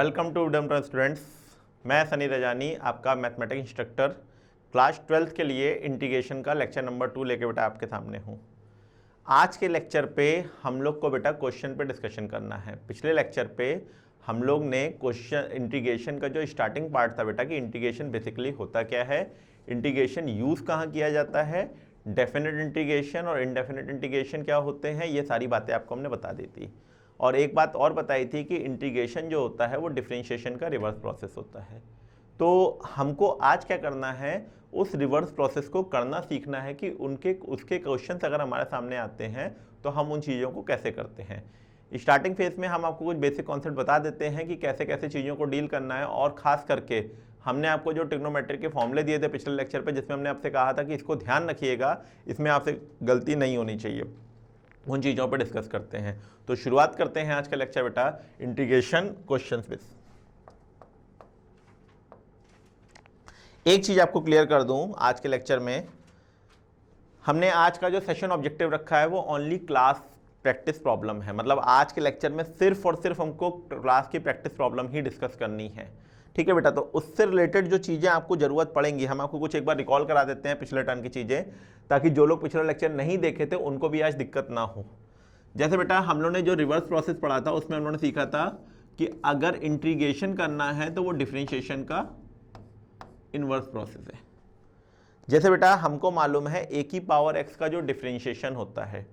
Welcome to dumper students. मैं सनी रजानी, आपका mathematics instructor class 12th के लिए इंटीग्रेशन का लेक्चर नंबर 2 लेके बेटा आपके सामने हूँ। आज के लेक्चर पे हम लोग को बेटा क्वेश्चन पे डिस्कशन करना है। पिछले लेक्चर पे हम लोग ने क्वेश्चन इंटीग्रेशन का जो स्टार्टिंग पार्ट था बेटा कि इंटीग्रेशन बेसिकली होता क्या है, इंटीग्रेशन यूज़ कहाँ किया जाता है, डेफिनेट इंटीग्रेशन और इनडेफिनेट इंटीग्रेशन क्या होते हैं, ये सारी बातें आपको हमने बता दी थी। और एक बात और बताई थी कि इंटीग्रेशन जो होता है वो डिफरेंशिएशन का रिवर्स प्रोसेस होता है। तो हमको आज क्या करना है, उस रिवर्स प्रोसेस को करना सीखना है कि उसके क्वेश्चंस अगर हमारे सामने आते हैं तो हम उन चीज़ों को कैसे करते हैं। स्टार्टिंग फेज में हम आपको कुछ बेसिक कॉन्सेप्ट बता देते हैं कि कैसे कैसे चीज़ों को डील करना है, और ख़ास करके हमने आपको जो ट्रिग्नोमेट्री के फॉर्मूले दिए थे पिछले लेक्चर पे, जिसमें हमने आपसे कहा था कि इसको ध्यान रखिएगा, इसमें आपसे गलती नहीं होनी चाहिए, उन चीज़ों पर डिस्कस करते हैं। तो शुरुआत करते हैं आज का लेक्चर बेटा इंटीग्रेशन क्वेश्चंस पे। एक चीज़ आपको क्लियर कर दूं, आज के लेक्चर में हमने आज का जो सेशन ऑब्जेक्टिव रखा है वो ओनली क्लास प्रैक्टिस प्रॉब्लम है। मतलब आज के लेक्चर में सिर्फ और सिर्फ हमको क्लास की प्रैक्टिस प्रॉब्लम ही डिस्कस करनी है, ठीक है बेटा। तो उससे रिलेटेड जो चीज़ें आपको ज़रूरत पड़ेंगी, हम आपको कुछ एक बार रिकॉल करा देते हैं पिछले टर्न की चीज़ें, ताकि जो लोग पिछले लेक्चर नहीं देखे थे उनको भी आज दिक्कत ना हो। जैसे बेटा हम लोगों ने जो रिवर्स प्रोसेस पढ़ा था उसमें हम लोगों ने सीखा था कि अगर इंटीग्रेशन करना है तो वो डिफरेंशिएशन का इनवर्स प्रोसेस है। जैसे बेटा हमको मालूम है ए की पावर एक्स का जो डिफरेंशिएशन होता है,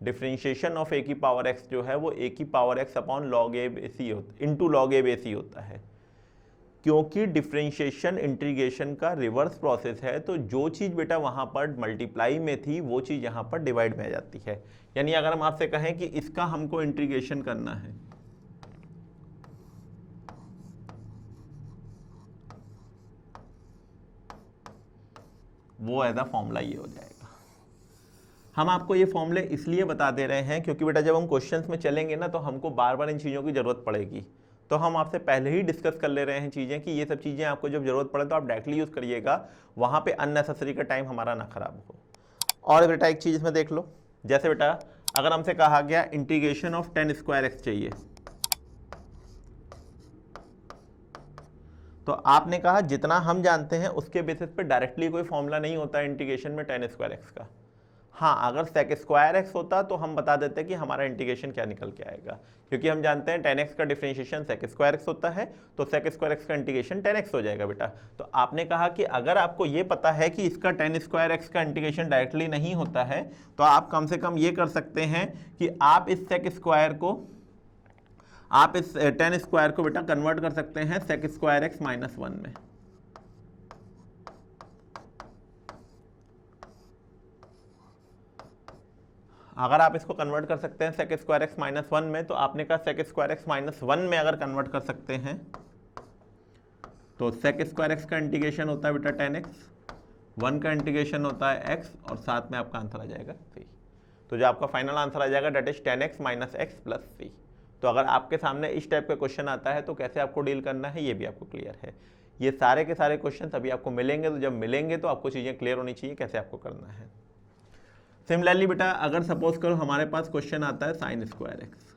डिफरेंशिएशन ऑफ ए की पावर एक्स जो है वो ए की पावर एक्स अपॉन लॉग ए बे सी इंटू लॉग ए बे सी होता है। क्योंकि डिफरेंशिएशन इंटीग्रेशन का रिवर्स प्रोसेस है, तो जो चीज़ बेटा वहाँ पर मल्टीप्लाई में थी वो चीज़ यहाँ पर डिवाइड में आ जाती है। यानी अगर हम आपसे कहें कि इसका हमको इंटीग्रेशन करना है, वो एज फॉर्मूला ये हो जाएगा। हम आपको ये फॉर्मूले इसलिए बता दे रहे हैं क्योंकि बेटा जब हम क्वेश्चंस में चलेंगे ना तो हमको बार बार इन चीज़ों की ज़रूरत पड़ेगी। तो हम आपसे पहले ही डिस्कस कर ले रहे हैं चीज़ें कि ये सब चीज़ें आपको जब ज़रूरत पड़े तो आप डायरेक्टली यूज़ करिएगा, वहाँ पे अननेसेसरी का टाइम हमारा ना खराब हो। और बेटा एक चीज़ इसमें देख लो, जैसे बेटा अगर हमसे कहा गया इंटीग्रेशन ऑफ 10 स्क्वायर एक्स चाहिए, तो आपने कहा जितना हम जानते हैं उसके बेसिस पे डायरेक्टली कोई फॉर्मूला नहीं होता है इंटीग्रेशन में 10 स्क्वायर एक्स का। हाँ, अगर सेक स्क्वायर एक्स होता तो हम बता देते कि हमारा इंटीग्रेशन क्या निकल के आएगा, क्योंकि हम जानते हैं 10x का डिफरेंशिएशन सेक स्क्वायर एक्स होता है, तो सेक स्क्वायर एक्स का इंटीग्रेशन 10x हो जाएगा बेटा। तो आपने कहा कि अगर आपको ये पता है कि इसका 10 स्क्वायर एक्स का इंटीग्रेशन डायरेक्टली नहीं होता है, तो आप कम से कम ये कर सकते हैं कि आप इस सेक स्क्वायर को, आप इस 10 स्क्वायर को बेटा कन्वर्ट कर सकते हैं सेक स्क्वायर एक्स माइनस 1 में। अगर आप इसको कन्वर्ट कर सकते हैं सेक स्क्वायर एक्स माइनस 1 में, तो आपने कहा सेक स्क्वायर एक्स माइनस 1 में अगर कन्वर्ट कर सकते हैं तो सेक स्क्वायर एक्स का इंटीग्रेशन होता है बेटा 10x, 1 का इंटीग्रेशन होता है x, और साथ में आपका आंसर आ जाएगा c। तो जो आपका फाइनल आंसर आ जाएगा that is 10x minus x plus c। तो अगर आपके सामने इस टाइप का क्वेश्चन आता है तो कैसे आपको डील करना है ये भी आपको क्लियर है। ये सारे के सारे क्वेश्चन अभी आपको मिलेंगे, तो जब मिलेंगे तो आपको चीज़ें क्लियर होनी चाहिए कैसे आपको करना है। सिमिलरली बेटा अगर सपोज करो हमारे पास क्वेश्चन आता है साइन स्क्वायर एक्स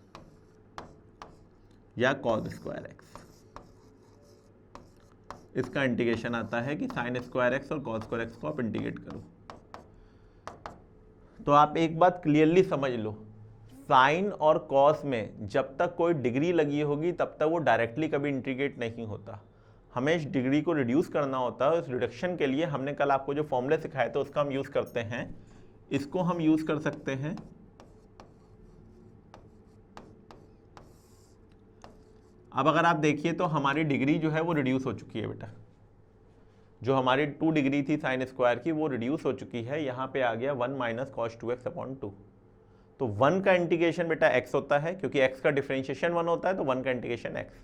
या कॉस स्क्वायर एक्स, इसका इंटीग्रेशन आता है कि साइन स्क्वायर एक्स और कॉस स्क्वायर एक्स को आप इंटीग्रेट करो। तो आप एक बात क्लियरली समझ लो, साइन और कॉस में जब तक कोई डिग्री लगी होगी तब तक वो डायरेक्टली कभी इंटीग्रेट नहीं होता, हमें इस डिग्री को रिड्यूस करना होता है। उस रिडक्शन के लिए हमने कल आपको जो फॉर्मूले सिखाए थे उसका हम यूज़ करते हैं, इसको हम यूज कर सकते हैं अब अगर आप देखिए तो हमारी डिग्री जो है वो रिड्यूस हो चुकी है बेटा, जो हमारी 2 डिग्री थी साइन स्क्वायर की वो रिड्यूस हो चुकी है। यहाँ पे आ गया 1 माइनस कॉस 2x अपॉन 2। तो 1 का इंटीग्रेशन बेटा x होता है, क्योंकि x का डिफरेंशिएशन 1 होता है, तो 1 का इंटीग्रेशन x।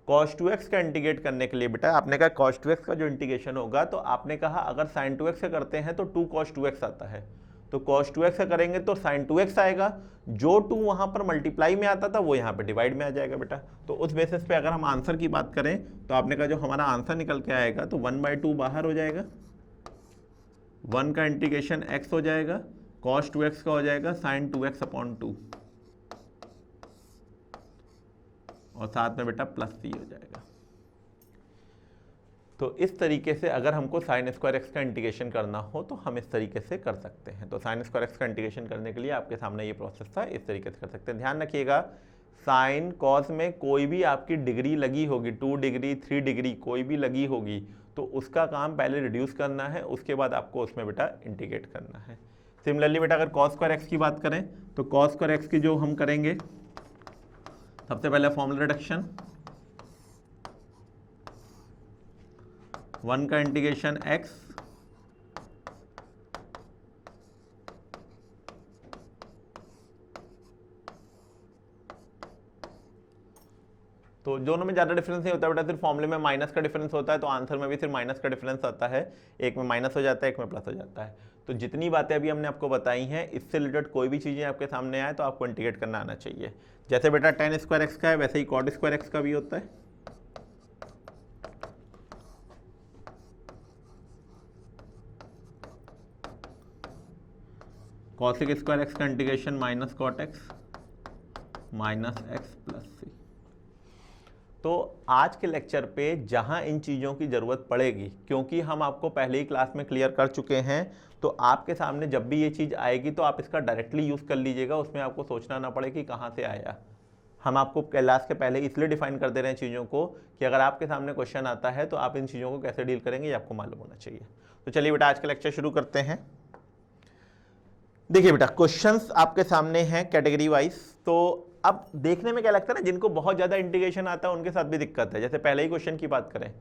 cos 2x का इंटीग्रेट करने के लिए बेटा आपने कहा cos 2x का जो इंटीग्रेशन होगा, तो आपने कहा अगर sin 2x का करते हैं तो 2 cos 2x आता है, तो cos 2x का करेंगे तो sin 2x आएगा। जो 2 वहाँ पर मल्टीप्लाई में आता था वो यहाँ पे डिवाइड में आ जाएगा बेटा। तो उस बेसिस पे अगर हम आंसर की बात करें तो आपने कहा जो हमारा आंसर निकल के आएगा तो 1/2 बाहर हो जाएगा, 1 का इंटीग्रेशन x हो जाएगा, cos 2x का हो जाएगा sin 2x अपॉन 2। और साथ में बेटा प्लस सी हो जाएगा। तो इस तरीके से अगर हमको साइन स्क्वायर एक्स का इंटीग्रेशन करना हो तो हम इस तरीके से कर सकते हैं। तो साइन स्क्वायर एक्स का इंटीग्रेशन करने के लिए आपके सामने ये प्रोसेस था, इस तरीके से कर सकते हैं। ध्यान रखिएगा साइन कॉस में कोई भी आपकी डिग्री लगी होगी, 2 डिग्री 3 डिग्री कोई भी लगी होगी, तो उसका काम पहले रिड्यूस करना है, उसके बाद आपको उसमें बेटा इंटीग्रेट करना है। सिमिलरली बेटा अगर कॉस स्क्वायर एक्स की बात करें तो कॉस स्क्वायर एक्स की जो हम करेंगे, सबसे पहले फॉर्मूला रिडक्शन, 1 का इंटीग्रेशन x तो दोनों में ज़्यादा डिफरेंस नहीं होता बेटा, सिर्फ फॉर्मूले में माइनस का डिफरेंस होता है, तो आंसर में भी सिर्फ माइनस का डिफरेंस आता है, एक में माइनस हो जाता है, एक में प्लस हो जाता है। तो जितनी बातें अभी हमने आपको बताई हैं, इससे रिलेटेड कोई भी चीज़ें आपके सामने आए तो आपको इंटीग्रेट करना आना चाहिए। जैसे बेटा tan स्क्वायर एक्स का है, वैसे ही cot स्क्वायर एक्स का भी होता है। कॉसिक स्क्वायर एक्स का integration minus cot x minus x plus c. तो आज के लेक्चर पे जहां इन चीज़ों की ज़रूरत पड़ेगी, क्योंकि हम आपको पहले ही क्लास में क्लियर कर चुके हैं, तो आपके सामने जब भी ये चीज़ आएगी तो आप इसका डायरेक्टली यूज़ कर लीजिएगा, उसमें आपको सोचना ना पड़े कि कहाँ से आया। हम आपको क्लास के पहले इसलिए डिफाइन कर दे रहे हैं चीज़ों को कि अगर आपके सामने क्वेश्चन आता है तो आप इन चीज़ों को कैसे डील करेंगे ये आपको मालूम होना चाहिए। तो चलिए बेटा आज का लेक्चर शुरू करते हैं। देखिए बेटा क्वेश्चंस आपके सामने हैं कैटेगरी वाइज। तो अब देखने में क्या लगता है ना, जिनको बहुत ज़्यादा इंटीग्रेशन आता है उनके साथ भी दिक्कत है। जैसे पहले ही क्वेश्चन की बात करें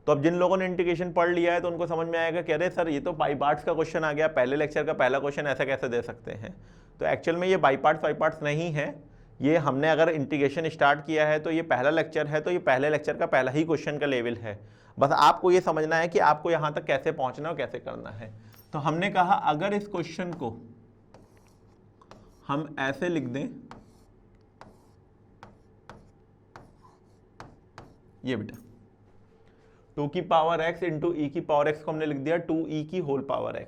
तो अब जिन लोगों ने इंटीग्रेशन पढ़ लिया है तो उनको समझ में आएगा कि अरे सर ये तो बाई पार्ट्स का क्वेश्चन आ गया, पहले लेक्चर का पहला क्वेश्चन ऐसा कैसे दे सकते हैं। तो एक्चुअल में ये बाई पार्ट्स नहीं है, ये हमने अगर इंटीग्रेशन स्टार्ट किया है तो ये पहला लेक्चर है, तो ये पहले लेक्चर का पहला ही क्वेश्चन का लेवल है। बस आपको ये समझना है कि आपको यहाँ तक कैसे पहुँचना और कैसे करना है। तो हमने कहा अगर इस क्वेश्चन को हम ऐसे लिख दें, ये बेटा 2 की पावर x इंटू ई की पावर x को हमने लिख दिया 2e की होल पावर x।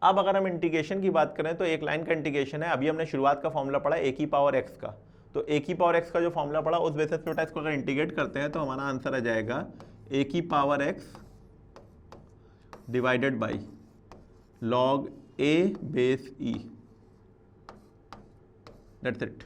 अब अगर हम इंटीग्रेशन की बात करें तो एक लाइन का इंटीग्रेशन है, अभी हमने शुरुआत का फॉर्मूला पढ़ा a की पावर x का, तो a की पावर x का जो फॉर्मूला पढ़ा उस बेसिस पे बेटा इसको अगर इंटीग्रेट करते हैं तो हमारा आंसर आ जाएगा a की power x divided by log a base e। That's it.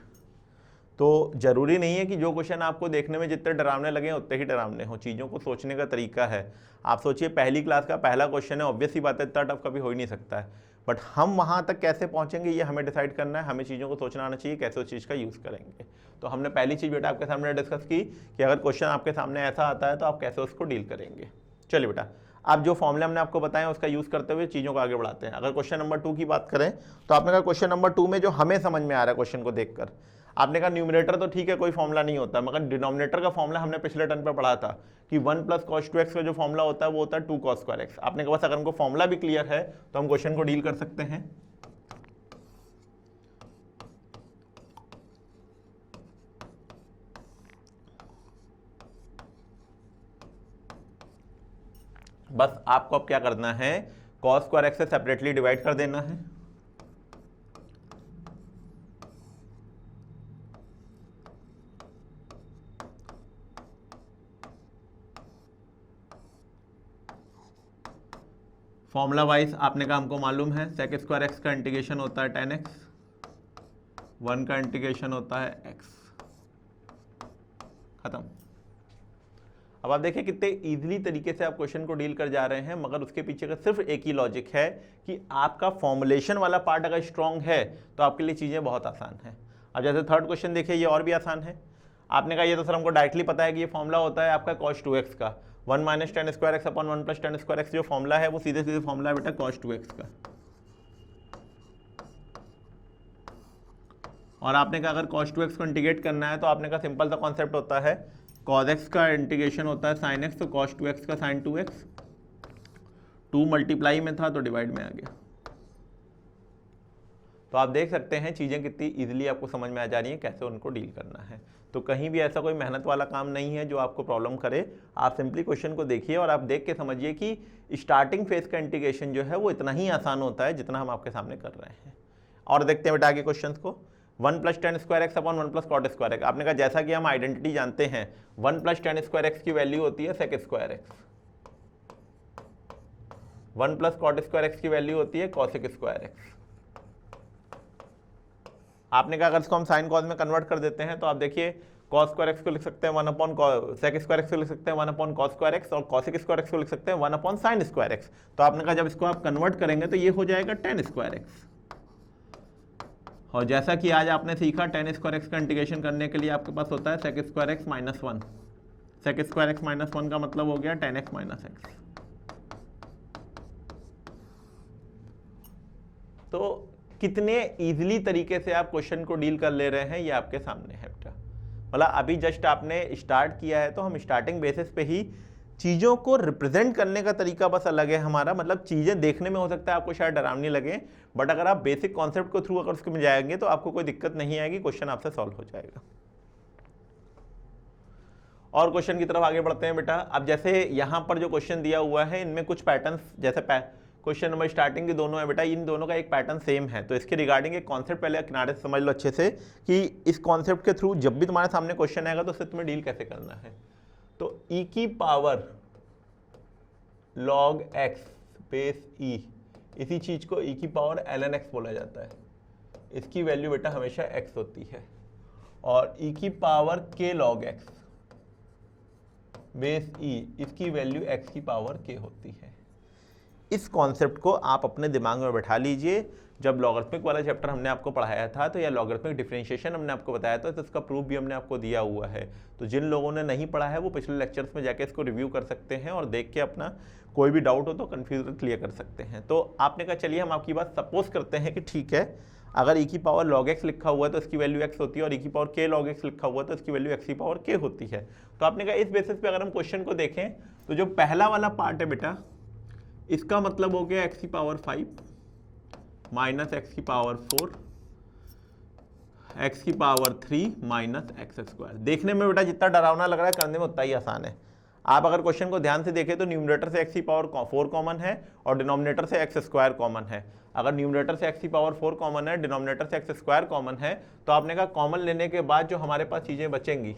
तो जरूरी नहीं है कि जो क्वेश्चन आपको देखने में जितने डरावने लगे उतने ही डरावने हो, चीज़ों को सोचने का तरीका है। आप सोचिए पहली क्लास का पहला क्वेश्चन है, ऑब्वियस ही बात है इतना टफ कभी हो ही नहीं सकता है, बट हम वहाँ तक कैसे पहुँचेंगे ये हमें डिसाइड करना है। हमें चीज़ों को सोचना आना चाहिए कैसे उस चीज़ का यूज़ करेंगे। तो हमने पहली चीज़ बेटा आपके सामने डिस्कस की कि अगर क्वेश्चन आपके सामने ऐसा आता है तो आप कैसे उसको डील करेंगे। चलिए बेटा अब जो फॉर्मूले हमने आपको बताए उसका यूज़ करते हुए चीज़ों को आगे बढ़ाते हैं। अगर क्वेश्चन नंबर 2 की बात करें तो आपने कहा क्वेश्चन नंबर 2 में जो हमें समझ में आ रहा है क्वेश्चन को देखकर, आपने कहा न्यूमरेटर तो ठीक है कोई फॉर्मूला नहीं होता, मगर डिनोमिनेटर का फॉर्मूला हमने पिछले टर्न पे पढ़ा था कि 1 + cos 2x का जो फॉर्मूला होता है वो होता है 2 cos स्क्वायर x। आपने कहा बस अगर हमको फॉर्मूला भी क्लियर है तो हम क्वेश्चन को डील कर सकते हैं। बस आपको अब क्या करना है, cos स्क्वायर x से सेपरेटली डिवाइड कर देना है, फॉर्मूला वाइज आपने कहा हमको मालूम है sec स्क्वायर x का इंटीग्रेशन होता है tan x, 1 का इंटीग्रेशन होता है x। खत्म। अब आप देखिए कितने इजीली तरीके से आप क्वेश्चन को डील कर जा रहे हैं, मगर उसके पीछे का सिर्फ एक ही लॉजिक है कि आपका फॉर्मुलेशन वाला पार्ट अगर स्ट्रॉन्ग है तो आपके लिए चीज़ें बहुत आसान है। अब जैसे थर्ड क्वेश्चन देखिए, ये और भी आसान है। आपने कहा ये तो सर हमको डायरेक्टली पता है कि ये फॉर्मूला होता है आपका cos 2x का, 1 - tan square x upon 1 + tan square x जो फॉर्मूला है वो सीधे सीधे फॉर्मूला है बेटा cos 2x का। और आपने कहा अगर cos 2x को इंटीग्रेट करना है तो आपने कहा सिंपल सा कॉन्सेप्ट होता है, cos x का इंटीग्रेशन होता है sin x, तो cos 2x का sin 2x, 2 मल्टीप्लाई में था तो डिवाइड में आ गया। तो आप देख सकते हैं चीज़ें कितनी इजीली आपको समझ में आ जा रही हैं कैसे उनको डील करना है। तो कहीं भी ऐसा कोई मेहनत वाला काम नहीं है जो आपको प्रॉब्लम करे। आप सिंपली क्वेश्चन को देखिए और आप देख के समझिए कि स्टार्टिंग फेज का इंटीग्रेशन जो है वो इतना ही आसान होता है जितना हम आपके सामने कर रहे हैं। और देखते हैं बेटा आगे क्वेश्चंस को। 1 plus tan square x upon 1 plus cot square x. आपने कहा जैसा कि हम आइडेंटिटी जानते हैं 1 प्लस टेन स्क्वायर एक्स की वैल्यू होती है sec square x, 1 plus cot square x की वैल्यू होती है कॉसेक स्क्वायर एक्स। आपने कहा अगर इसको हम साइन कॉस में कन्वर्ट कर देते हैं तो आप देखिए कॉस स्क्वायर एक्स को लिख सकते हैं 1 अपॉन सेक स्क्वायर एक्स को लिख सकते हैं 1 अपॉन कॉस स्क्वायर एक्स, और कॉसेक स्क्वायर एक्स को लिख सकते हैं 1 अपॉन साइन स्क्वायर एक्स। तो आपने कहा जब इसको आप कन्वर्ट करेंगे तो ये हो जाएगा टेन स्क्वायर एक्स। और जैसा कि आज आपने सीखा टेन स्क्वायर एक्स का इंटीग्रेशन करने के लिए आपके पास होता है sec square x minus 1। Sec square x minus 1 का मतलब हो गया टेन एक्स माइनस एक्स। तो कितने इजीली तरीके से आप क्वेश्चन को डील कर ले रहे हैं ये आपके सामने है बेटा। मतलब अभी जस्ट आपने स्टार्ट किया है तो हम स्टार्टिंग बेसिस पे ही चीज़ों को रिप्रेजेंट करने का तरीका बस अलग है हमारा। मतलब चीज़ें देखने में हो सकता है आपको शायद डरावनी लगे, बट अगर आप बेसिक कॉन्सेप्ट को थ्रू अगर उसके में जाएंगे तो आपको कोई दिक्कत नहीं आएगी, क्वेश्चन आपसे सॉल्व हो जाएगा। और क्वेश्चन की तरफ आगे बढ़ते हैं बेटा। अब जैसे यहाँ पर जो क्वेश्चन दिया हुआ है इनमें कुछ पैटर्न्स, जैसे क्वेश्चन नंबर स्टार्टिंग के दोनों है बेटा, इन दोनों का एक पैटर्न सेम है। तो इसके रिगार्डिंग एक कॉन्सेप्ट पहले किनारे से समझ लो अच्छे से कि इस कॉन्सेप्ट के थ्रू जब भी तुम्हारे सामने क्वेश्चन आएगा तो उससे तुम्हें डील कैसे करना है। तो e की power log x base e, इसी चीज को e की पावर ln x बोला जाता है। इसकी वैल्यू बेटा हमेशा x होती है। और e की power k log x base e, इसकी वैल्यू x की पावर k होती है। इस कॉन्सेप्ट को आप अपने दिमाग में बैठा लीजिए। जब लॉगरिथमिक वाला चैप्टर हमने आपको पढ़ाया था तो या लॉगरिथमिक डिफरेंशिएशन हमने आपको बताया था तो इसका प्रूफ भी हमने आपको दिया हुआ है। तो जिन लोगों ने नहीं पढ़ा है वो पिछले लेक्चर्स में जाके इसको रिव्यू कर सकते हैं और देख के अपना कोई भी डाउट हो तो कन्फ्यूजन क्लियर कर सकते हैं। तो आपने कहा चलिए हम आपकी बात सपोज करते हैं कि ठीक है, अगर e की पावर log x लिखा हुआ है तो इसकी वैल्यू x होती है, और e की पावर k log x लिखा हुआ है तो इसकी वैल्यू x की पावर k होती है। तो आपने कहा इस बेसिस पे अगर हम क्वेश्चन को देखें तो जो पहला वाला पार्ट है बेटा इसका मतलब हो गया x की पावर 5 माइनस x की पावर 4 x की पावर 3 माइनस एक्स स्क्वायर। देखने में बेटा जितना डरावना लग रहा है करने में उतना ही आसान है। आप अगर क्वेश्चन को ध्यान से देखें तो न्यूमरेटर से x की पावर 4 कॉमन है और डिनोमिनेटर से एक्स स्क्वायर कॉमन है। अगर न्यूमरेटर से x की पावर 4 कॉमन है, डिनोमिनेटर से एक्स स्क्वायर कॉमन है, तो आपने कहा कॉमन लेने के बाद जो हमारे पास चीजें बचेंगी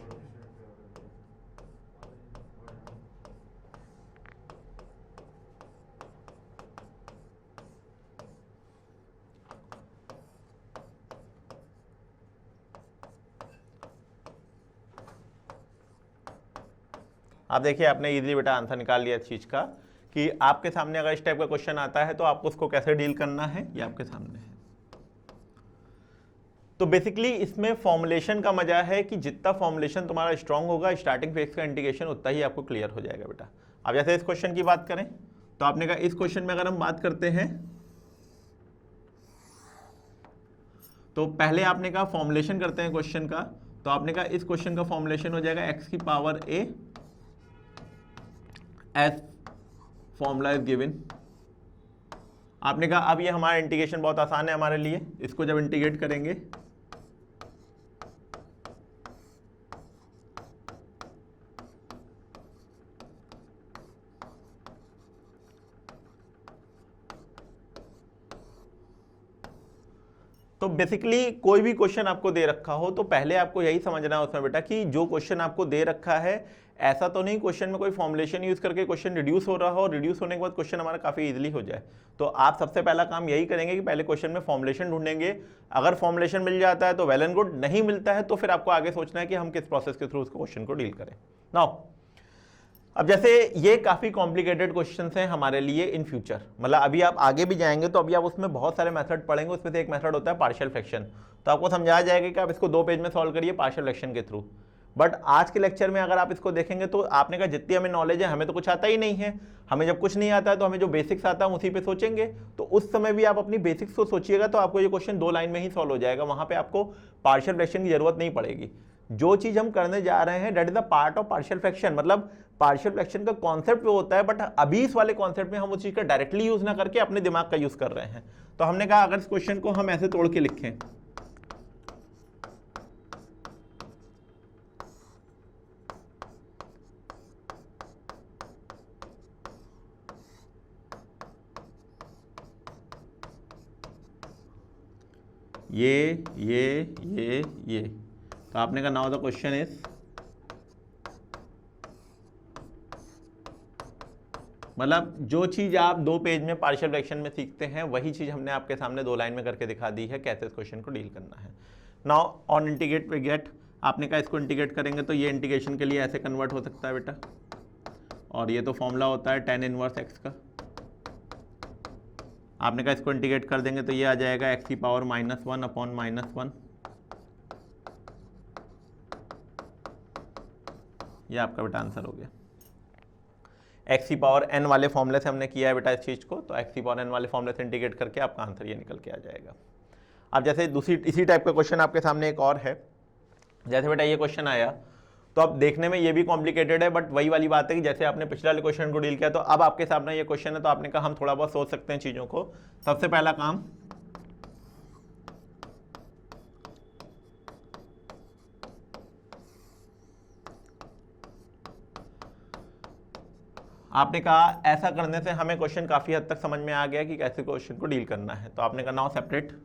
आप देखिए आपने इजीली बेटा आंसर निकाल लिया इस चीज का कि आपके सामने अगर इस टाइप का क्वेश्चन आता है तो आपको उसको कैसे डील करना है ये आपके सामने है। तो बेसिकली इसमें फॉर्मुलेशन का मजा है कि जितना फॉर्मुलेशन तुम्हारा स्ट्रांग होगा स्टार्टिंग फेज का इंटीग्रेशन उतना ही आपको क्लियर हो जाएगा बेटा। अब जैसे इस क्वेश्चन की बात करें तो आपने कहा इस क्वेश्चन में अगर हम बात करते हैं तो पहले आपने कहा फॉर्मुलेशन करते हैं क्वेश्चन का। तो आपने कहा इस क्वेश्चन का फॉर्मुलेशन हो जाएगा x की power a as formula is given. आपने कहा अब ये हमारा इंटीग्रेशन बहुत आसान है हमारे लिए, इसको जब इंटीग्रेट करेंगे तो बेसिकली कोई भी क्वेश्चन आपको दे रखा हो तो पहले आपको यही समझना है उसमें बेटा कि जो क्वेश्चन आपको दे रखा है ऐसा तो नहीं क्वेश्चन में कोई फॉर्मुलेशन यूज करके क्वेश्चन रिड्यूस हो रहा हो, रिड्यूस होने के बाद क्वेश्चन हमारा काफी इजीली हो जाए। तो आप सबसे पहला काम यही करेंगे कि पहले क्वेश्चन में फॉर्मुलेशन ढूंढेंगे। अगर फॉर्मुलेशन मिल जाता है तो वेल एंड गुड, नहीं मिलता है तो फिर आपको आगे सोचना है कि हम किस प्रोसेस के थ्रू उस क्वेश्चन को डील करें। नाउ अब जैसे ये काफी कॉम्प्लिकेटेड क्वेश्चंस हैं हमारे लिए इन फ्यूचर, मतलब अभी आप आगे भी जाएंगे तो अभी आप उसमें बहुत सारे मेथड पढ़ेंगे, उसमें से एक मेथड होता है पार्शियल फ्रैक्शन। तो आपको समझाया जाएगा कि आप इसको 2 पेज में सॉल्व करिए पार्शियल फ्रैक्शन के थ्रू। बट आज के लेक्चर में अगर आप इसको देखेंगे तो आपने कहा जितनी हमें नॉलेज है हमें तो कुछ आता ही नहीं है। हमें जब कुछ नहीं आता है तो हमें जो बेसिक्स आता है उसी पे सोचेंगे। तो उस समय भी आप अपनी बेसिक्स को सोचिएगा तो आपको ये क्वेश्चन 2 लाइन में ही सॉल्व हो जाएगा, वहां पे आपको पार्शियल फ्रैक्शन की जरूरत नहीं पड़ेगी। जो चीज हम करने जा रहे हैं that is the part of partial fraction, मतलब पार्शियल फ्रैक्शन का कॉन्सेप्ट वो होता है, बट अभी इस वाले कॉन्सेप्ट में हम उस चीज का डायरेक्टली यूज ना करके अपने दिमाग का यूज कर रहे हैं। तो हमने कहा अगर इस क्वेश्चन को हम ऐसे तोड़ के लिखें ये। तो आपने कहा नाउ द क्वेश्चन इज, मतलब जो चीज़ आप 2 पेज में पार्शियल फ्रैक्शन में सीखते हैं वही चीज़ हमने आपके सामने 2 लाइन में करके दिखा दी है कैसे इस क्वेश्चन को डील करना है। Now on integrate we get, आपने कहा इसको इंटीग्रेट करेंगे तो ये इंटीग्रेशन के लिए ऐसे कन्वर्ट हो सकता है बेटा, और ये तो फॉर्मूला होता है tan इनवर्स x का। आपने कहा इसको इंटीग्रेट कर देंगे तो ये आ जाएगा x की पावर -1 अपॉन -1, ये आपका बेटा आंसर हो गया। x की पावर n वाले फॉर्मूले से हमने किया है बेटा इस चीज़ को, तो x की पावर n वाले फॉर्मूले से इंटीग्रेट करके आपका आंसर ये निकल के आ जाएगा। अब जैसे दूसरी इसी टाइप का क्वेश्चन आपके सामने एक और है, जैसे बेटा ये क्वेश्चन आया तो अब देखने में ये भी कॉम्प्लिकेटेड है, बट वही वाली बात है कि जैसे आपने पिछले वाले क्वेश्चन को डील किया तो अब आपके सामने ये क्वेश्चन है, तो आपने कहा हम थोड़ा बहुत सोच सकते हैं चीज़ों को। सबसे पहला काम, आपने कहा ऐसा करने से हमें क्वेश्चन काफ़ी हद तक समझ में आ गया कि कैसे क्वेश्चन को डील करना है। तो आपने कहा नाउ सेपरेट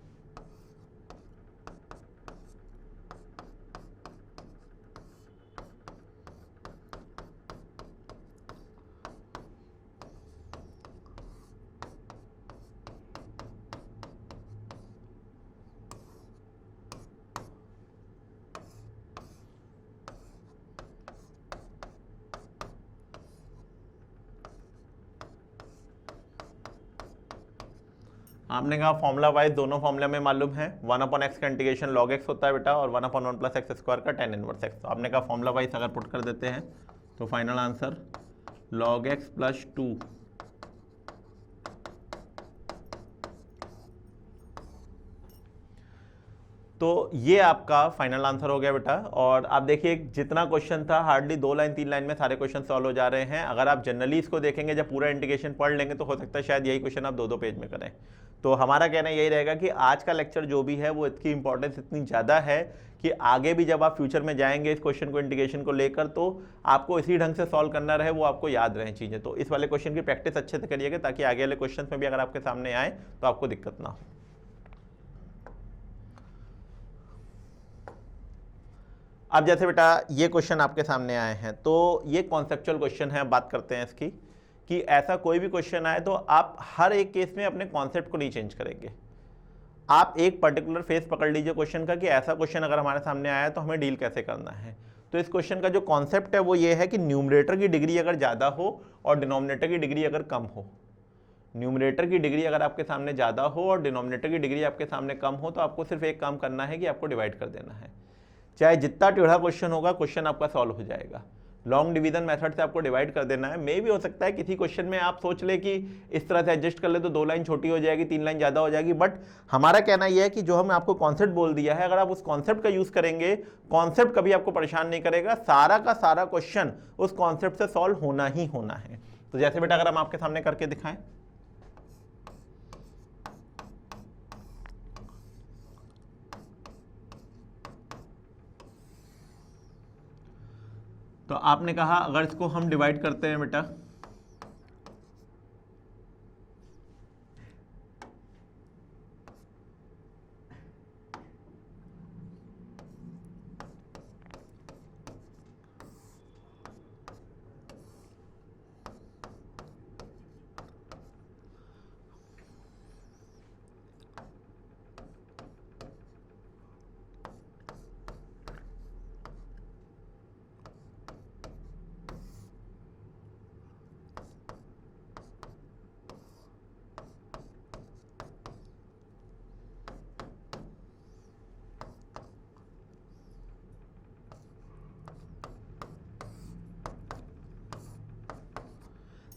आपने कहा फॉर्मूला वाइज दोनों फॉर्मूला में मालूम है 1/x का इंटीग्रेशन log x होता है बेटा और 1/1 + x² का tan इनवर्स x। तो आपने कहा फॉर्मूला वाइज अगर पुट कर देते हैं तो फाइनल आंसर log x + 2 तो ये आपका फाइनल आंसर हो गया बेटा। और आप देखिए जितना क्वेश्चन था हार्डली 2 लाइन 3 लाइन में सारे क्वेश्चन सॉल्व हो जा रहे हैं। अगर आप जनरली इसको देखेंगे जब पूरा इंटीग्रेशन पढ़ लेंगे तो हो सकता है शायद यही क्वेश्चन आप 2-2 पेज में करें। तो हमारा कहना यही रहेगा कि आज का लेक्चर जो भी है वो इसकी इंपॉर्टेंस इतनी ज़्यादा है कि आगे भी जब आप फ्यूचर में जाएंगे इस क्वेश्चन को इंटीग्रेशन को लेकर तो आपको इसी ढंग से सॉल्व करना रहे, वो आपको याद रहे चीज़ें। तो इस वाले क्वेश्चन की प्रैक्टिस अच्छे से करिएगा ताकि आगे वाले क्वेश्चन में भी अगर आपके सामने आए तो आपको दिक्कत ना हो। अब जैसे बेटा ये क्वेश्चन आपके सामने आए हैं तो ये कॉन्सेप्चुअल क्वेश्चन है, बात करते हैं इसकी कि ऐसा कोई भी क्वेश्चन आए तो आप हर एक केस में अपने कॉन्सेप्ट को नहीं चेंज करेंगे। आप एक पर्टिकुलर फेस पकड़ लीजिए क्वेश्चन का कि ऐसा क्वेश्चन अगर हमारे सामने आया तो हमें डील कैसे करना है। तो इस क्वेश्चन का जो कॉन्सेप्ट है वो ये है कि न्यूमरेटर की डिग्री अगर ज़्यादा हो और डिनोमिनेटर की डिग्री अगर कम हो, न्यूमरेटर की डिग्री अगर आपके सामने ज़्यादा हो और डिनोमिनेटर की डिग्री आपके सामने कम हो तो आपको सिर्फ एक काम करना है कि आपको डिवाइड कर देना है। चाहे जितना टेढ़ा क्वेश्चन होगा क्वेश्चन आपका सॉल्व हो जाएगा। लॉन्ग डिवीजन मेथड से आपको डिवाइड कर देना है। मे भी हो सकता है किसी क्वेश्चन में आप सोच ले कि इस तरह से एडजस्ट कर ले तो 2 लाइन छोटी हो जाएगी, 3 लाइन ज़्यादा हो जाएगी, बट हमारा कहना यह है कि जो हमने आपको कॉन्सेप्ट बोल दिया है अगर आप उस कॉन्सेप्ट का यूज़ करेंगे, कॉन्सेप्ट कभी आपको परेशान नहीं करेगा, सारा का सारा क्वेश्चन उस कॉन्सेप्ट से सॉल्व होना ही होना है। तो जैसे बेटा अगर हम आपके सामने करके दिखाएं तो आपने कहा अगर इसको हम डिवाइड करते हैं बेटा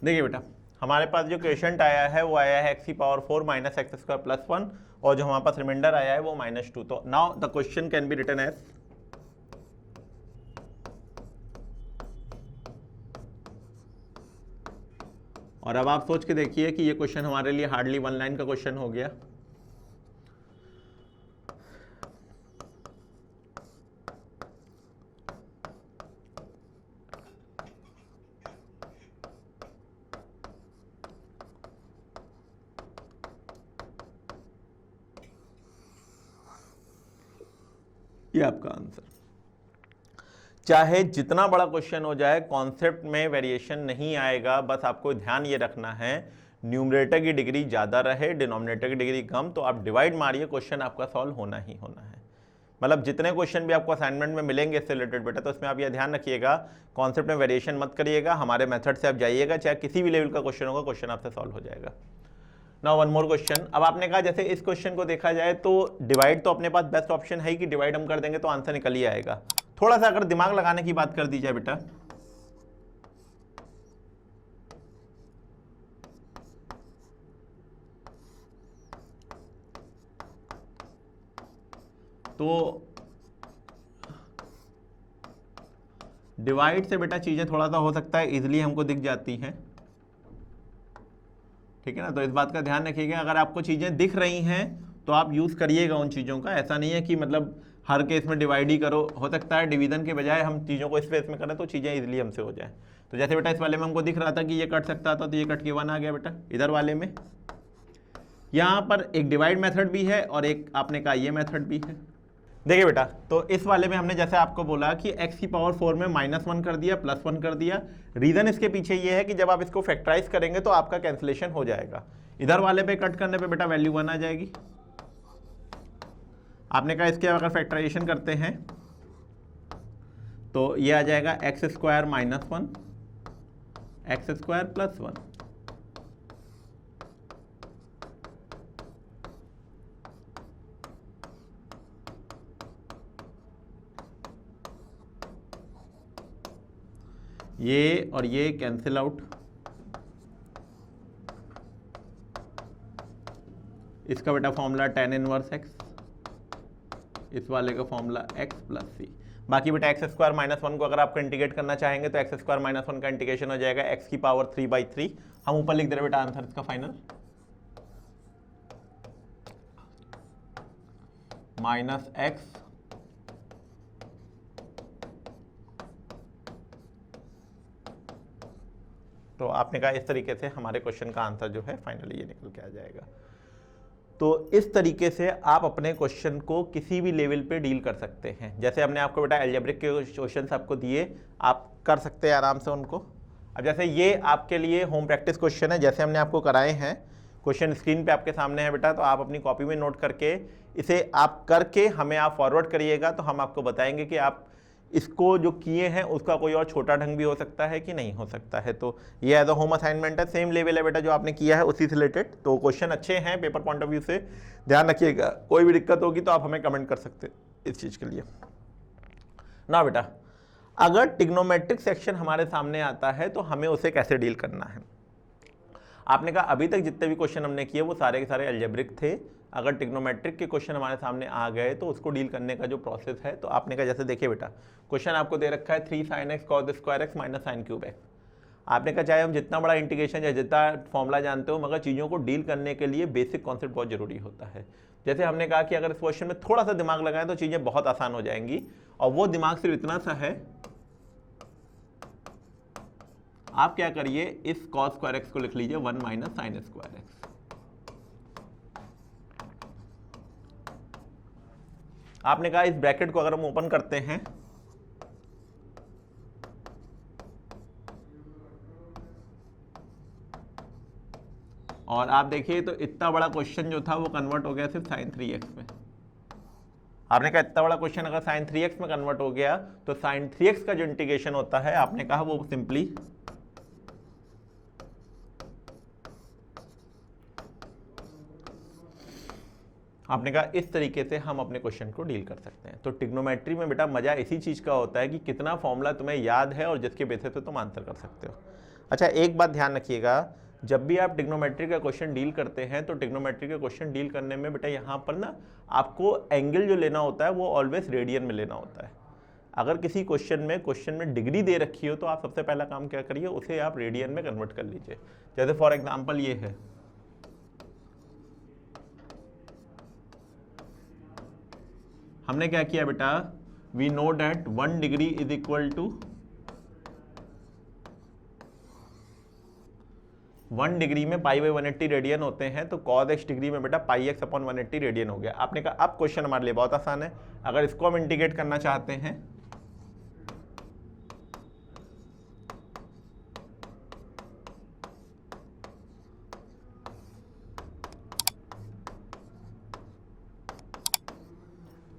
देखिए बेटा हमारे पास जो क्वेश्चन आया है वो आया है x⁴ - x² + 1 और जो हमारे पास रिमाइंडर आया है वो -2। तो now the question can be written as और अब आप सोच के देखिए कि ये क्वेश्चन हमारे लिए हार्डली 1 लाइन का क्वेश्चन हो गया। ये आपका आंसर। चाहे जितना बड़ा क्वेश्चन हो जाए, कॉन्सेप्ट में वेरिएशन नहीं आएगा। बस आपको ध्यान ये रखना है न्यूमरेटर की डिग्री ज़्यादा रहे, डिनोमिनेटर की डिग्री कम, तो आप डिवाइड मारिए, क्वेश्चन आपका सॉल्व होना ही होना है। मतलब जितने क्वेश्चन भी आपको असाइनमेंट में मिलेंगे इससे रिलेटेड बेटा, तो इसमें आप यह ध्यान रखिएगा कॉन्सेप्ट में वेरिएशन मत करिएगा, हमारे मेथड से आप जाइएगा, चाहे किसी भी लेवल का क्वेश्चन होगा, क्वेश्चन आपसे सॉल्व हो जाएगा। Now one more question. अब आपने कहा जैसे इस क्वेश्चन को देखा जाए तो डिवाइड तो अपने पास बेस्ट ऑप्शन है कि डिवाइड हम कर देंगे तो आंसर निकल ही आएगा। थोड़ा सा अगर दिमाग लगाने की बात कर दी जाए बेटा, तो डिवाइड से बेटा चीजें थोड़ा सा हो सकता है इजीली हमको दिख जाती हैं, ठीक है ना। तो इस बात का ध्यान रखिएगा, अगर आपको चीजें दिख रही हैं तो आप यूज करिएगा उन चीजों का। ऐसा नहीं है कि मतलब हर केस में डिवाइड ही करो, हो सकता है डिवीजन के बजाय हम चीज़ों को स्पेस में करें तो चीज़ें इजीली हमसे हो जाए। तो जैसे बेटा इस वाले में हमको दिख रहा था कि ये कट सकता था, तो ये कट के 1 आ गया बेटा। इधर वाले में यहाँ पर एक डिवाइड मेथड भी है और एक आपने कहा ये मेथड भी है। देखिए बेटा, तो इस वाले में हमने जैसे आपको बोला कि x की पावर 4 में -1 कर दिया, +1 कर दिया। रीज़न इसके पीछे ये है कि जब आप इसको फैक्टराइज करेंगे तो आपका कैंसिलेशन हो जाएगा। इधर वाले पे कट करने पे बेटा वैल्यू 1 आ जाएगी। आपने कहा इसके अगर फैक्टराइजेशन करते हैं तो ये आ जाएगा x² - 1 x² + 1। ये और ये कैंसिल आउट, इसका बेटा फॉर्मूला tan इनवर्स x, इस वाले का फॉर्मूला x + c। बाकी बेटा x² - 1 को अगर आपको इंटीग्रेट करना चाहेंगे तो x² - 1 का इंटीग्रेशन हो जाएगा x की पावर 3/3। हम ऊपर लिख दे रहे बेटा आंसर इसका फाइनल -x तो आपने कहा इस तरीके से हमारे क्वेश्चन का आंसर जो है फाइनली ये निकल के आ जाएगा। तो इस तरीके से आप अपने क्वेश्चन को किसी भी लेवल पे डील कर सकते हैं। जैसे हमने आपको बेटा अलजेब्रिक के क्वेश्चंस आपको दिए, आप कर सकते हैं आराम से उनको। अब जैसे ये आपके लिए होम प्रैक्टिस क्वेश्चन है, जैसे हमने आपको कराए हैं, क्वेश्चन स्क्रीन पे आपके सामने है बेटा, तो आप अपनी कॉपी में नोट करके इसे आप करके हमें आप फॉरवर्ड करिएगा, तो हम आपको बताएंगे कि आप इसको जो किए हैं उसका कोई और छोटा ढंग भी हो सकता है कि नहीं हो सकता है। तो ये एज अ होम असाइनमेंट है, सेम लेवल है बेटा जो आपने किया है उसी से रिलेटेड। तो क्वेश्चन अच्छे हैं पेपर पॉइंट ऑफ व्यू से, ध्यान रखिएगा। कोई भी दिक्कत होगी तो आप हमें कमेंट कर सकते हैं इस चीज़ के लिए ना बेटा। अगर ट्रिग्नोमेट्रिक सेक्शन हमारे सामने आता है तो हमें उसे कैसे डील करना है। आपने कहा अभी तक जितने भी क्वेश्चन हमने किए वो सारे के सारे अलजेब्रिक थे। अगर ट्रिग्नोमेट्रिक के क्वेश्चन हमारे सामने आ गए तो उसको डील करने का जो प्रोसेस है, तो आपने कहा जैसे देखिए बेटा, क्वेश्चन आपको दे रखा है 3 sin x cos square x - sin³ x। आपने कहा चाहे हम जितना बड़ा इंटीग्रेशन या जितना फॉर्मूला जानते हो, मगर चीज़ों को डील करने के लिए बेसिक कॉन्सेप्ट बहुत जरूरी होता है। जैसे हमने कहा कि अगर इस क्वेश्चन में थोड़ा सा दिमाग लगाएं तो चीज़ें बहुत आसान हो जाएंगी, और वो दिमाग सिर्फ इतना सा है, आप क्या करिए, इस cos स्क्वायर x को लिख लीजिए 1 - sin स्क्वायर x। आपने कहा इस ब्रैकेट को अगर हम ओपन करते हैं और आप देखिए तो इतना बड़ा क्वेश्चन जो था वो कन्वर्ट हो गया सिर्फ sin 3x में। आपने कहा इतना बड़ा क्वेश्चन अगर sin 3x में कन्वर्ट हो गया तो sin 3x का जो इंटीग्रेशन होता है, आपने कहा वो सिंपली आपने कहा इस तरीके से हम अपने क्वेश्चन को डील कर सकते हैं। तो ट्रिग्नोमेट्री में बेटा मजा इसी चीज़ का होता है कि कितना फॉर्मूला तुम्हें याद है और जिसके बेसिस पे तुम आंसर कर सकते हो। अच्छा, एक बात ध्यान रखिएगा, जब भी आप ट्रिग्नोमेट्री का क्वेश्चन डील करते हैं तो ट्रिग्नोमेट्री का क्वेश्चन डील करने में बेटा यहाँ पर ना आपको एंगल जो लेना होता है वो ऑलवेज रेडियन में लेना होता है। अगर किसी क्वेश्चन में डिग्री दे रखी हो तो आप सबसे पहला काम क्या करिए, उसे आप रेडियन में कन्वर्ट कर लीजिए। जैसे फॉर एग्जाम्पल ये है, हमने क्या किया बेटा, we know that 1 degree = 1 degree में पाई बाई 180 रेडियन होते हैं, तो cos x डिग्री में बेटा पाई एक्स अपॉन 180 रेडियन हो गया। आपने कहा अब क्वेश्चन हमारे लिए बहुत आसान है, अगर इसको हम इंटीग्रेट करना चाहते हैं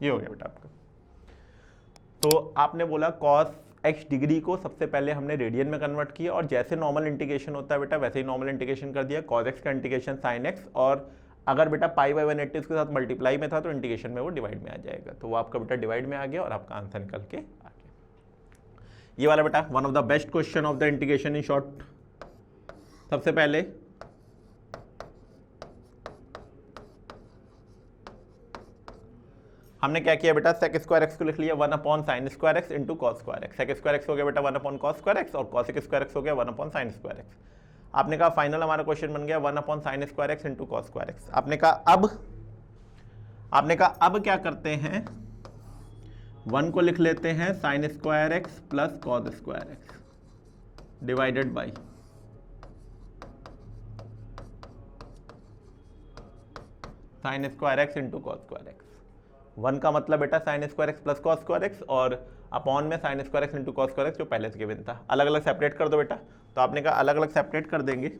ये हो गया बेटा आपका। तो आपने बोला cos x डिग्री को सबसे पहले हमने रेडियन में कन्वर्ट किया और जैसे नॉर्मल इंटीग्रेशन होता है बेटा वैसे ही नॉर्मल इंटीग्रेशन कर दिया। cos x का इंटीग्रेशन sin x, और अगर बेटा पाई बाई 180 उसके साथ मल्टीप्लाई में था तो इंटीग्रेशन में वो डिवाइड में आ जाएगा, तो वो आपका बेटा डिवाइड में आ गया और आपका आंसर निकल के आ गया। ये वाला बेटा one of the best question of the integration in short. सबसे पहले हमने क्या किया बेटा, सेक स्क्वायर एक्स को लिख लिया 1 upon sine square x into cos square x. Sec square x हो गया बेटा 1 अपॉन कॉस स्क्वायर एक्स और कॉस स्क्वायर एक्स हो गया 1 अपॉन साइन स्क्वायर एक्स। आपने कहा फाइनल हमारा क्वेश्चन बन गया 1 upon sine square x into cos square x. आपने कहा अब क्या करते हैं, 1 को लिख लेते हैं sign square x plus cos square x divided by sine square x into cos square x. 1 का मतलब बेटा sign square x plus cos square x और अपॉन में sign square x into cos square x जो पहले से given था। अलग अलग सेपरेट कर दो बेटा, तो आपने कहा अलग अलग सेपरेट कर देंगे।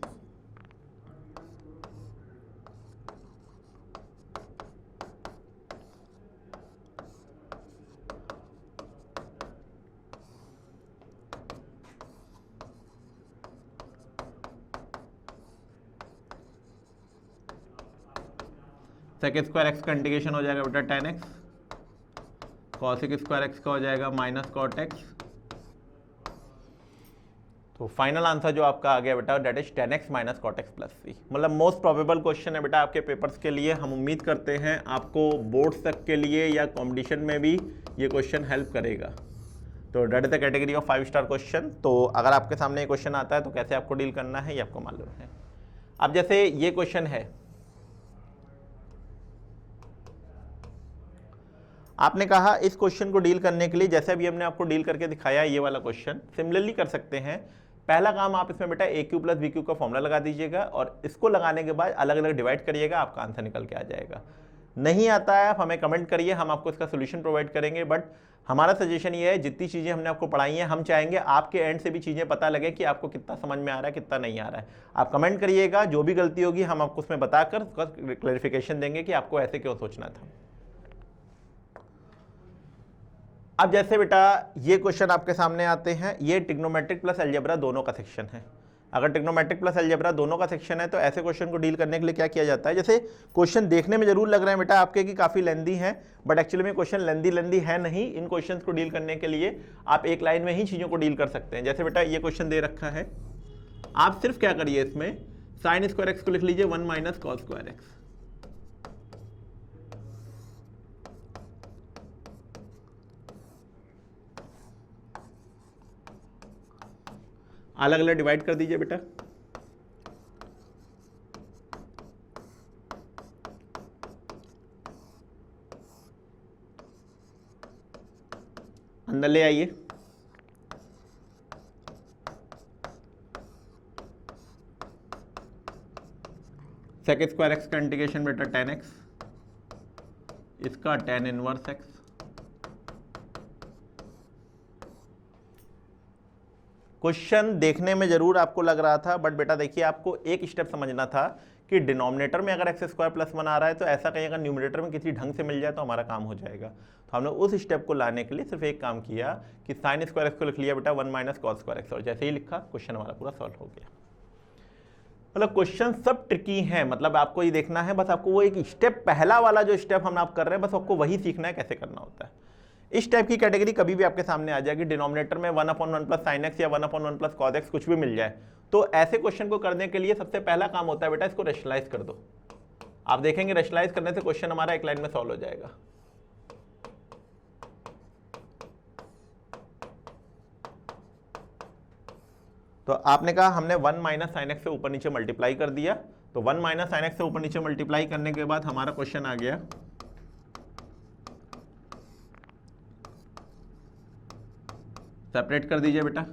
सेक स्क्वायर एक्स का इंटीग्रेशन हो जाएगा बेटा tan x, cosec square x का हो जाएगा माइनस कॉट एक्स। तो फाइनल आंसर जो आपका आ गया बेटा that is tan x minus cot x plus c. मतलब मोस्ट प्रोबेबल क्वेश्चन है बेटा आपके पेपर्स के लिए। हम उम्मीद करते हैं आपको बोर्ड्स तक के लिए या कॉम्पिटिशन में भी ये क्वेश्चन हेल्प करेगा। तो that is the category of 5 star question. तो अगर आपके सामने ये क्वेश्चन आता है तो कैसे आपको डील करना है ये आपको मालूम है। अब जैसे ये क्वेश्चन है, आपने कहा इस क्वेश्चन को डील करने के लिए जैसे अभी हमने आपको डील करके दिखाया ये वाला क्वेश्चन सिमिलरली कर सकते हैं। पहला काम आप इसमें बेटा ए क्यू प्लस बी क्यू का फॉर्मूला लगा दीजिएगा और इसको लगाने के बाद अलग अलग डिवाइड करिएगा, आपका आंसर निकल के आ जाएगा। नहीं आता है आप हमें कमेंट करिए, हम आपको इसका सोल्यूशन प्रोवाइड करेंगे। बट हमारा सजेशन ये है जितनी चीज़ें हमने आपको पढ़ाई हैं हम चाहेंगे आपके एंड से भी चीज़ें पता लगे कि आपको कितना समझ में आ रहा है कितना नहीं आ रहा है। आप कमेंट करिएगा, जो भी गलती होगी हम आपको उसमें बताकर क्लैरिफिकेशन देंगे कि आपको ऐसे क्यों सोचना था। अब जैसे बेटा ये क्वेश्चन आपके सामने आते हैं, ये ट्रिग्नोमेट्रिक प्लस अलजेब्रा दोनों का सेक्शन है। अगर ट्रिग्नोमेट्रिक प्लस अलजेब्रा दोनों का सेक्शन है तो ऐसे क्वेश्चन को डील करने के लिए क्या किया जाता है, जैसे क्वेश्चन देखने में जरूर लग रहे हैं बेटा आपके कि काफ़ी लेंदी है, बट एक्चुअली में क्वेश्चन लेंदी है नहीं। इन क्वेश्चन को डील करने के लिए आप एक लाइन में ही चीज़ों को डील कर सकते हैं। जैसे बेटा ये क्वेश्चन दे रखा है, आप सिर्फ क्या करिए इसमें साइन स्क्वायर एक्स को लिख लीजिए 1 माइनस कॉस स्क्वायर एक्स। अलग अलग डिवाइड कर दीजिए बेटा। अंदर ले आइए। सेक स्क्वायर एक्स का इंटीग्रेशन बेटा tan x, इसका tan इनवर्स x। क्वेश्चन देखने में जरूर आपको लग रहा था, बट बेटा देखिए आपको एक स्टेप समझना था कि डिनोमिनेटर में अगर एक्स स्क्वायर प्लस 1 आ रहा है तो ऐसा कहीं अगर न्यूमरेटर में किसी ढंग से मिल जाए तो हमारा काम हो जाएगा। तो हमने उस स्टेप को लाने के लिए सिर्फ एक काम किया कि साइन स्क्वायर एक्स को लिख लिया बेटा 1 माइनस कॉस स्क्वायर एक्स, और जैसे ही लिखा क्वेश्चन हमारा पूरा सॉल्व हो गया। मतलब क्वेश्चन सब ट्रिकी हैं, मतलब आपको ये देखना है, बस आपको वो एक स्टेप पहला वाला जो स्टेप हम आप कर रहे हैं बस आपको वही सीखना है कैसे करना होता है। इस टाइप की कैटेगरी कभी भी आपके सामने आ जाएगी, डिनोमिनेटर में 1 अपॉन 1 प्लस साइन एक्स या 1 अपॉन 1 प्लस कॉस एक्स कुछ भी मिल जाए, तो ऐसे क्वेश्चन को करने के लिए सबसे पहला काम होता है बेटा इसको रेशनलाइज कर दो। आप देखेंगे रेशनलाइज करने से क्वेश्चन हमारा एक लाइन में सॉल्व हो जाएगा। तो आपने कहा हमने 1 माइनस साइन एक्स से ऊपर नीचे मल्टीप्लाई कर दिया, तो 1 माइनस साइन एक्स से ऊपर नीचे मल्टीप्लाई करने के बाद हमारा क्वेश्चन आ गया सेपरेट कर दीजिए बेटा।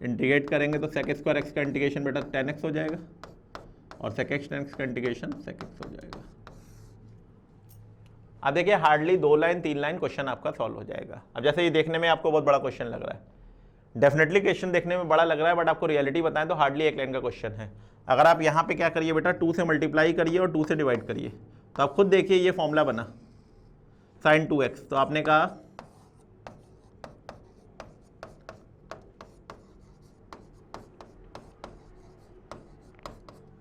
इंटीग्रेट करेंगे तो sec स्क्वायर एक्स का इंटीग्रेशन बेटा 10x हो जाएगा और sec x tan x का इंटीग्रेशन sec x हो जाएगा। अब देखिए हार्डली 2 लाइन 3 लाइन क्वेश्चन आपका सॉल्व हो जाएगा। अब जैसे ये देखने में आपको बहुत बड़ा क्वेश्चन लग रहा है, डेफिनेटली क्वेश्चन देखने में बड़ा लग रहा है, बट आपको रियलिटी बताएं तो हार्डली 1 लाइन का क्वेश्चन है। अगर आप यहाँ पे क्या करिए बेटा, 2 से मल्टीप्लाई करिए और 2 से डिवाइड करिए, तो आप खुद देखिए ये फॉर्मूला बना sin 2x। तो आपने कहा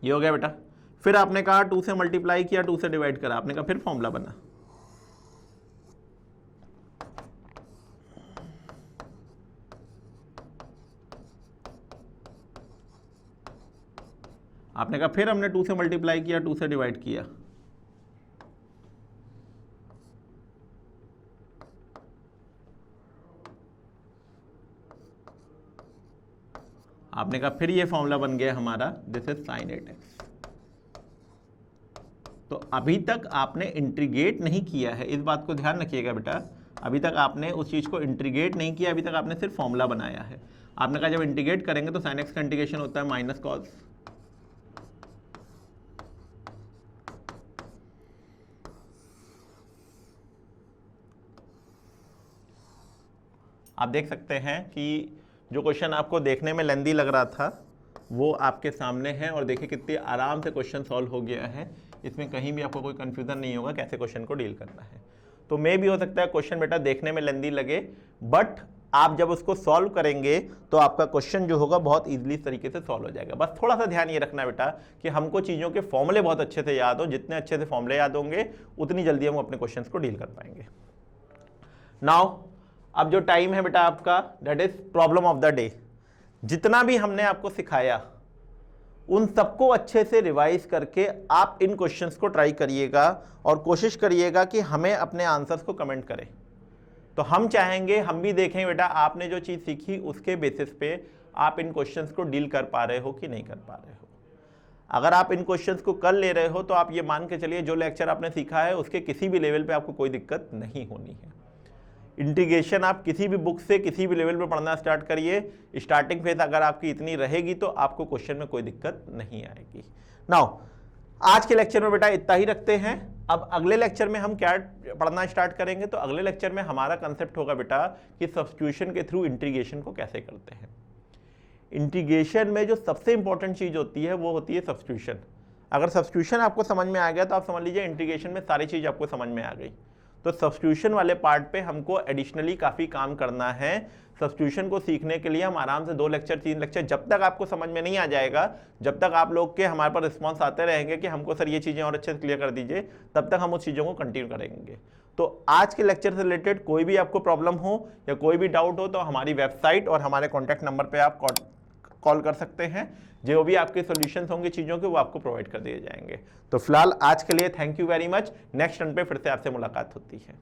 ये हो गया बेटा, फिर आपने कहा 2 से मल्टीप्लाई किया 2 से डिवाइड करा, आपने कहा फिर फॉर्मूला बना, आपने कहा फिर हमने 2 से मल्टीप्लाई किया 2 से डिवाइड किया, आपने कहा फिर ये फॉर्मूला बन गया हमारा, दिस इज sin 8x। तो अभी तक आपने इंटीग्रेट नहीं किया है, इस बात को ध्यान रखिएगा बेटा, अभी तक आपने उस चीज को इंटीग्रेट नहीं किया, अभी तक आपने सिर्फ फॉर्मूला बनाया है। आपने कहा जब इंटीग्रेट करेंगे तो sin x का इंटीग्रेशन होता है माइनस कॉस, आप देख सकते हैं कि जो क्वेश्चन आपको देखने में लेंदी लग रहा था वो आपके सामने है, और देखिए कितनी आराम से क्वेश्चन सॉल्व हो गया है। इसमें कहीं भी आपको कोई कंफ्यूजन नहीं होगा कैसे क्वेश्चन को डील करना है। तो मे भी हो सकता है क्वेश्चन बेटा देखने में लेंदी लगे, बट आप जब उसको सॉल्व करेंगे तो आपका क्वेश्चन जो होगा बहुत ईजिली तरीके से सॉल्व हो जाएगा। बस थोड़ा सा ध्यान ये रखना बेटा कि हमको चीज़ों के फॉर्मूले बहुत अच्छे से याद हो, जितने अच्छे से फॉर्मूले याद होंगे उतनी जल्दी हम अपने क्वेश्चन को डील कर पाएंगे। नाउ अब जो टाइम है बेटा आपका, that is problem of the day. जितना भी हमने आपको सिखाया उन सबको अच्छे से रिवाइज करके आप इन क्वेश्चंस को ट्राई करिएगा और कोशिश करिएगा कि हमें अपने आंसर्स को कमेंट करें। तो हम चाहेंगे हम भी देखें बेटा आपने जो चीज़ सीखी उसके बेसिस पे आप इन क्वेश्चंस को डील कर पा रहे हो कि नहीं कर पा रहे हो। अगर आप इन क्वेश्चंस को कर ले रहे हो तो आप ये मान के चलिए जो लेक्चर आपने सीखा है उसके किसी भी लेवल पे आपको कोई दिक्कत नहीं होनी है। इंटीग्रेशन आप किसी भी बुक से किसी भी लेवल पे पढ़ना स्टार्ट करिए, स्टार्टिंग फेज अगर आपकी इतनी रहेगी तो आपको क्वेश्चन में कोई दिक्कत नहीं आएगी। नाउ आज के लेक्चर में बेटा इतना ही रखते हैं। अब अगले लेक्चर में हम क्या पढ़ना स्टार्ट करेंगे, तो अगले लेक्चर में हमारा कंसेप्ट होगा बेटा कि सब्स्टिट्यूशन के थ्रू इंटीग्रेशन को कैसे करते हैं। इंटीग्रेशन में जो सबसे इंपॉर्टेंट चीज होती है वो होती है सब्स्टिट्यूशन। अगर सब्स्टिट्यूशन आपको समझ में आ गया तो आप समझ लीजिए इंटीग्रेशन में सारी चीज आपको समझ में आ गई। तो सब्स्टिट्यूशन वाले पार्ट पे हमको एडिशनली काफ़ी काम करना है। सब्स्टिट्यूशन को सीखने के लिए हम आराम से 2 लेक्चर 3 लेक्चर, जब तक आपको समझ में नहीं आ जाएगा, जब तक आप लोग के हमारे पर रिस्पांस आते रहेंगे कि हमको सर ये चीज़ें और अच्छे से क्लियर कर दीजिए, तब तक हम उस चीज़ों को कंटिन्यू करेंगे। तो आज के लेक्चर से रिलेटेड कोई भी आपको प्रॉब्लम हो या कोई भी डाउट हो तो हमारी वेबसाइट और हमारे कॉन्टैक्ट नंबर पर आप कॉल कर सकते हैं। जो भी आपके सॉल्यूशंस होंगे चीज़ों के वो आपको प्रोवाइड कर दिए जाएंगे। तो फिलहाल आज के लिए thank you very much. Next run पे फिर से आपसे मुलाकात होती है।